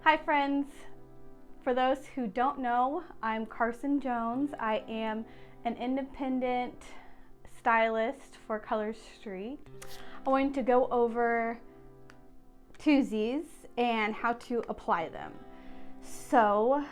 Hi friends, for those who don't know, I'm Carson Jones. I am an independent stylist for Color Street. I wanted to go over twosies and how to apply them. So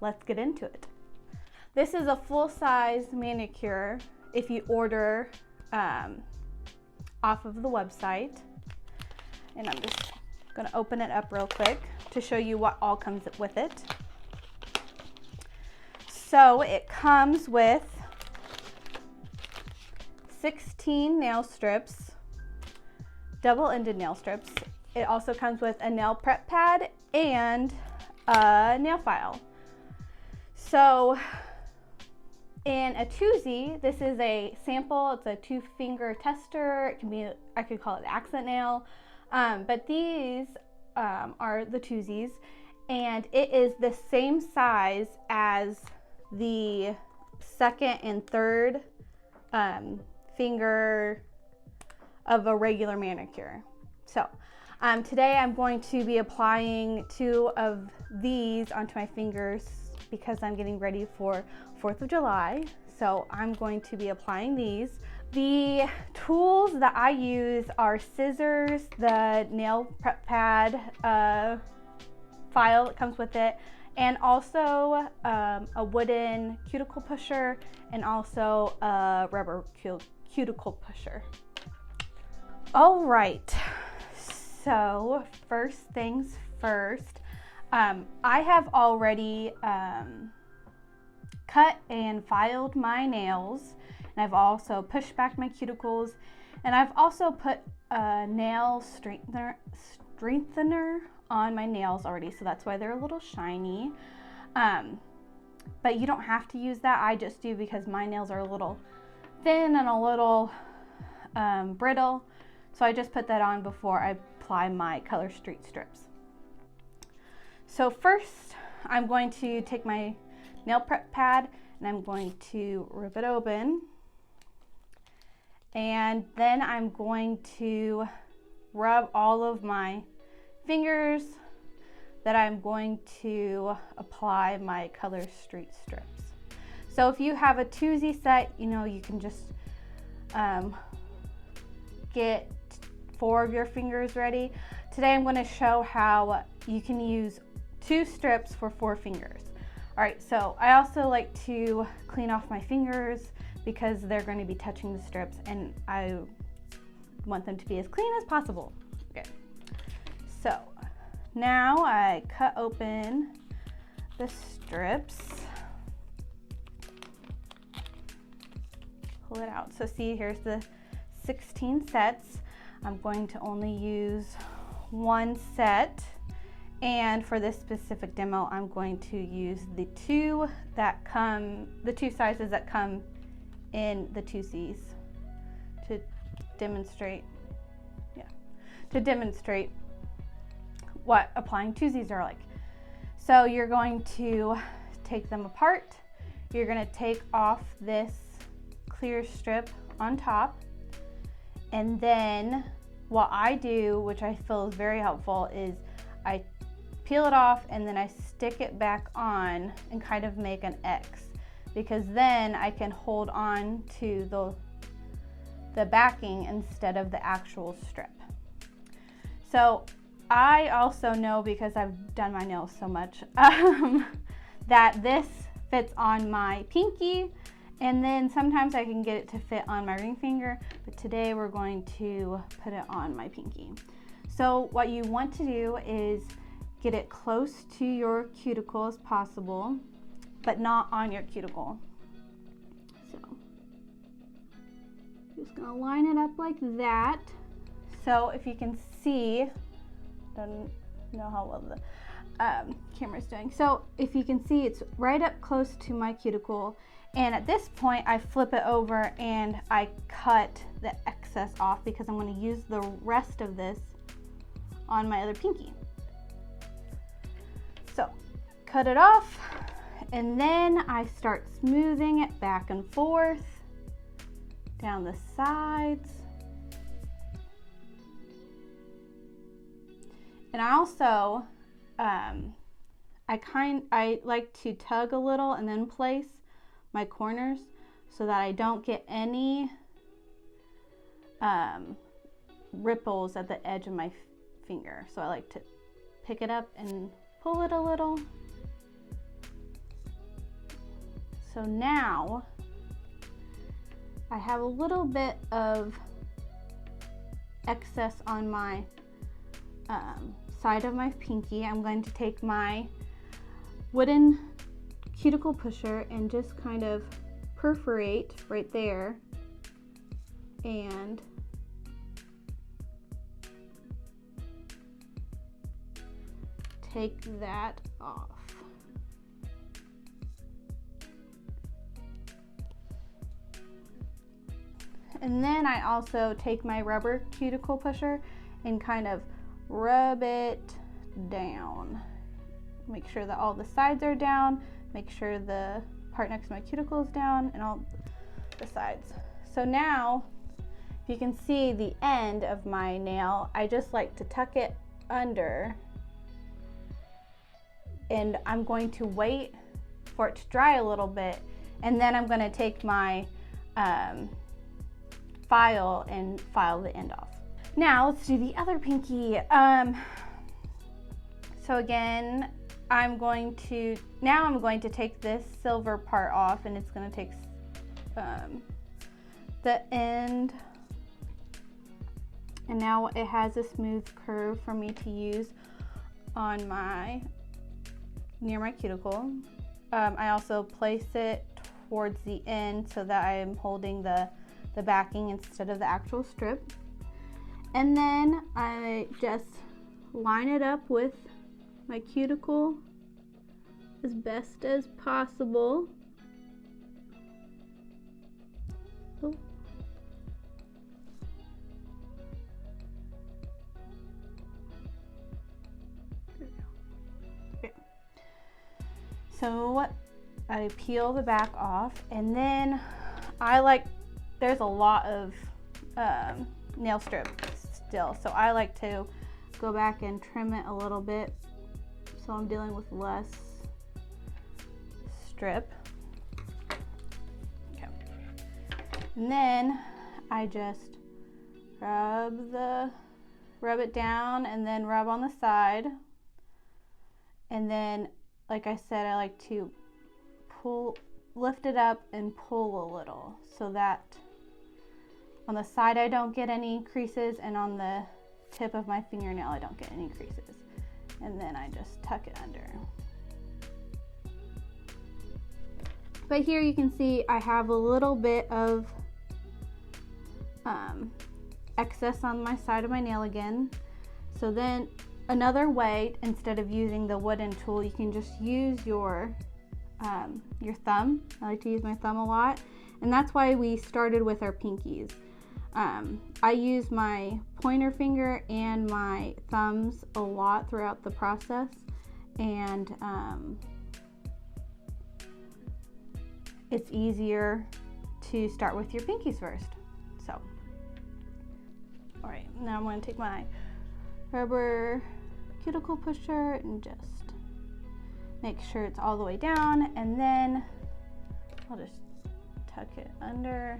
let's get into it. This is a full-size manicure if you order off of the website. And I'm just gonna open it up real quick to show you what all comes with it. So it comes with 16 nail strips, double-ended nail strips. It also comes with a nail prep pad and a nail file. So in a twosie, this is a sample. It's a 2-finger tester. It can be, I could call it accent nail. But these are the twosies, and it is the same size as the second and third finger of a regular manicure. So today I'm going to be applying 2 of these onto my fingers because I'm getting ready for 4th of July. So I'm going to be applying these. The tools that I use are scissors, the nail prep pad file that comes with it, and also a wooden cuticle pusher and also a rubber cuticle pusher. All right, so first things first, I have already cut and filed my nails, and I've also pushed back my cuticles, and I've also put a nail strengthener on my nails already, so that's why they're a little shiny. But you don't have to use that. I just do because my nails are a little thin and a little brittle, so I just put that on before I apply my Color Street strips. So first, I'm going to take my nail prep pad and I'm going to rip it open. And then I'm going to rub all of my fingers that I'm going to apply my Color Street strips. So if you have a twosie set, you know, you can just get 4 of your fingers ready. Today I'm going to show how you can use 2 strips for 4 fingers. All right, so I also like to clean off my fingers because they're going to be touching the strips and I want them to be as clean as possible. Okay, so now I cut open the strips, pull it out. So see, here's the 16 sets. I'm going to only use 1 set. And for this specific demo, I'm going to use the 2 sizes that come in the twosies to demonstrate what applying twosies are like. So you're going to take them apart. You're going to take off this clear strip on top, and then what I do, which I feel is very helpful, is I peel it off and then I stick it back on and kind of make an X, because then I can hold on to the backing instead of the actual strip. So I also know, because I've done my nails so much, that this fits on my pinky, and then sometimes I can get it to fit on my ring finger, but today we're going to put it on my pinky. So what you want to do is get it close to your cuticle as possible, but not on your cuticle. So just gonna line it up like that. So if you can see, don't know how well the camera's doing. So if you can see, it's right up close to my cuticle. And at this point, I flip it over and I cut the excess off because I'm going to use the rest of this on my other pinky. So cut it off, and then I start smoothing it back and forth down the sides. And I also I like to tug a little and then place my corners so that I don't get any ripples at the edge of my finger. So I like to pick it up and pull it a little. So now I have a little bit of excess on my side of my pinky. I'm going to take my wooden cuticle pusher and just kind of perforate right there and take that off. And then I also take my rubber cuticle pusher and kind of rub it down. Make sure that all the sides are down, make sure the part next to my cuticle is down, and all the sides. So now, if you can see the end of my nail, I just like to tuck it under, and I'm going to wait for it to dry a little bit, and then I'm going to take my file and file the end off. Now let's do the other pinky. So again, I'm going to take this silver part off, and it's going to take the end, and now it has a smooth curve for me to use on my near my cuticle. I also place it towards the end so that I am holding the backing instead of the actual strip. And then I just line it up with my cuticle as best as possible. Oh. Okay. So I peel the back off, and then there's a lot of nail strip still, so I like to go back and trim it a little bit so I'm dealing with less strip. Okay. And then I just rub it down and then rub on the side, and then like I said, I like to lift it up and pull a little so that on the side I don't get any creases, and on the tip of my fingernail I don't get any creases. And then I just tuck it under. But here you can see I have a little bit of excess on my side of my nail again. So then another way, instead of using the wooden tool, you can just use your thumb. I like to use my thumb a lot, and that's why we started with our pinkies. I use my pointer finger and my thumbs a lot throughout the process, and it's easier to start with your pinkies first. So, all right, now I'm going to take my rubber cuticle pusher and just make sure it's all the way down, and then I'll just tuck it under.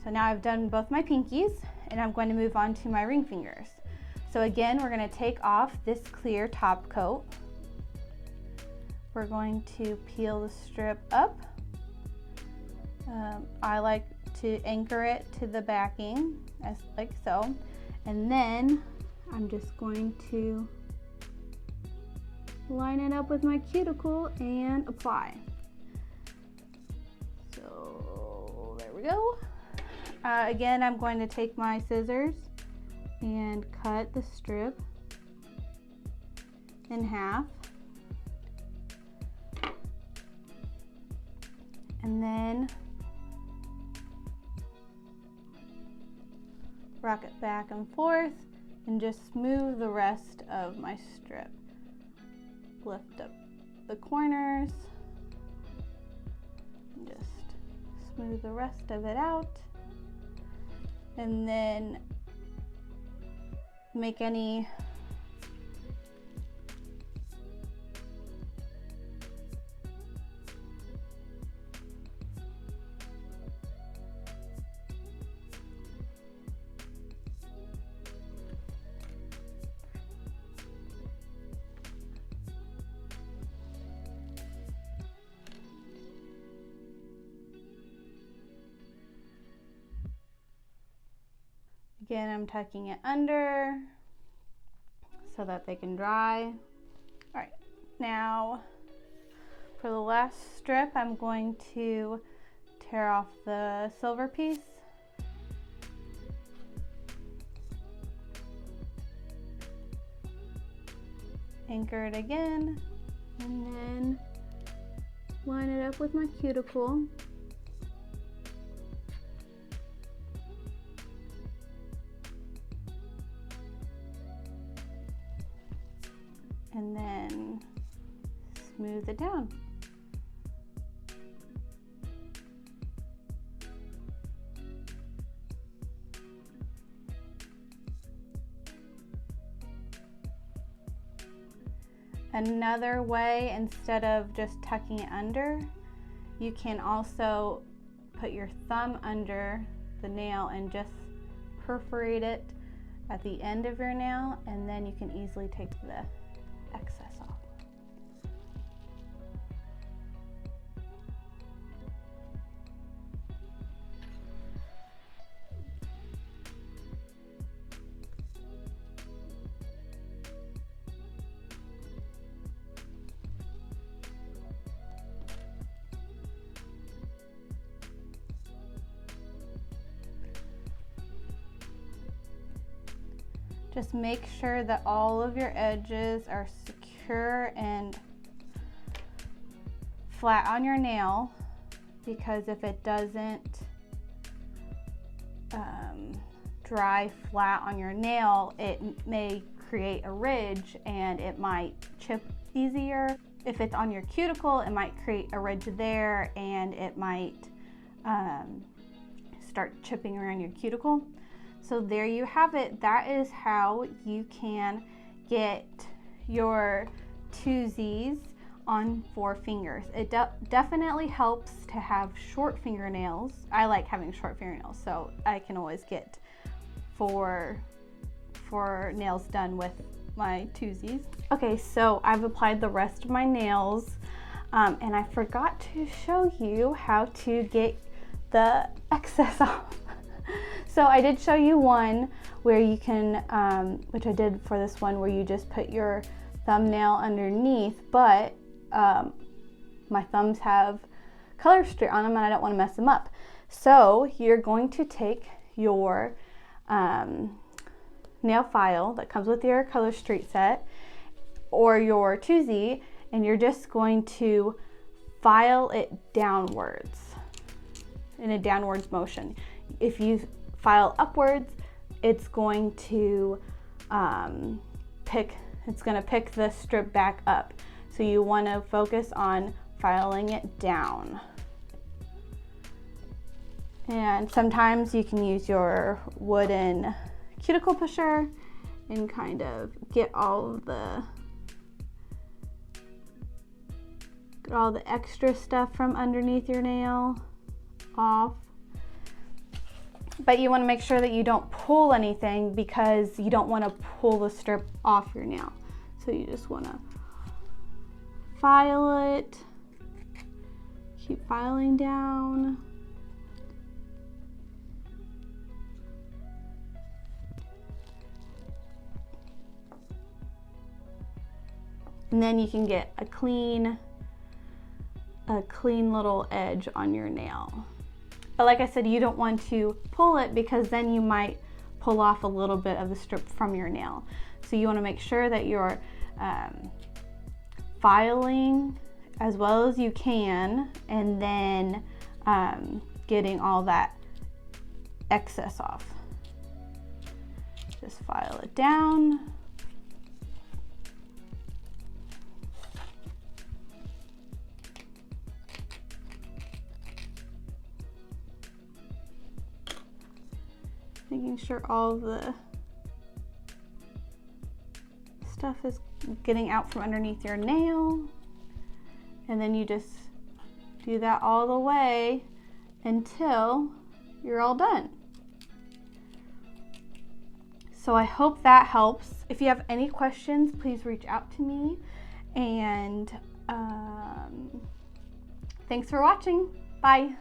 So now I've done both my pinkies, and I'm going to move on to my ring fingers. So again, we're going to take off this clear top coat. We're going to peel the strip up. I like to anchor it to the backing, as like so. And then I'm just going to line it up with my cuticle and apply. So there we go. Again, I'm going to take my scissors and cut the strip in half. And then rock it back and forth and just smooth the rest of my strip. Lift up the corners and just smooth the rest of it out. And then make any Again, I'm tucking it under so that they can dry. All right, now for the last strip, I'm going to tear off the silver piece. Anchor it again, and then line it up with my cuticle. And then smooth it down. Another way, instead of just tucking it under, you can also put your thumb under the nail and just perforate it at the end of your nail, and then you can easily take the excess off. Just make sure that all of your edges are secure and flat on your nail, because if it doesn't dry flat on your nail, it may create a ridge and it might chip easier. If it's on your cuticle, it might create a ridge there and it might start chipping around your cuticle. So there you have it. That is how you can get your 2Zs on 4 fingers. It definitely helps to have short fingernails. I like having short fingernails, so I can always get 4 nails done with my 2Zs. Okay, so I've applied the rest of my nails, and I forgot to show you how to get the excess off. So I did show you one where you can, which I did for this one, where you just put your thumbnail underneath, but my thumbs have color streak on them and I don't want to mess them up. So you're going to take your nail file that comes with your color streak set or your 2Z, and you're just going to file it downwards in a downwards motion. If you file upwards, it's going to pick the strip back up. So you want to focus on filing it down. And sometimes you can use your wooden cuticle pusher and kind of get all the extra stuff from underneath your nail off. But you want to make sure that you don't pull anything, because you don't want to pull the strip off your nail. So you just want to file it, keep filing down. And then you can get a clean little edge on your nail. But like I said, you don't want to pull it, because then you might pull off a little bit of the strip from your nail. So you want to make sure that you're filing as well as you can, and then getting all that excess off. Just file it down. Making sure all the stuff is getting out from underneath your nail. And then you just do that all the way until you're all done. So I hope that helps. If you have any questions, please reach out to me. And thanks for watching. Bye.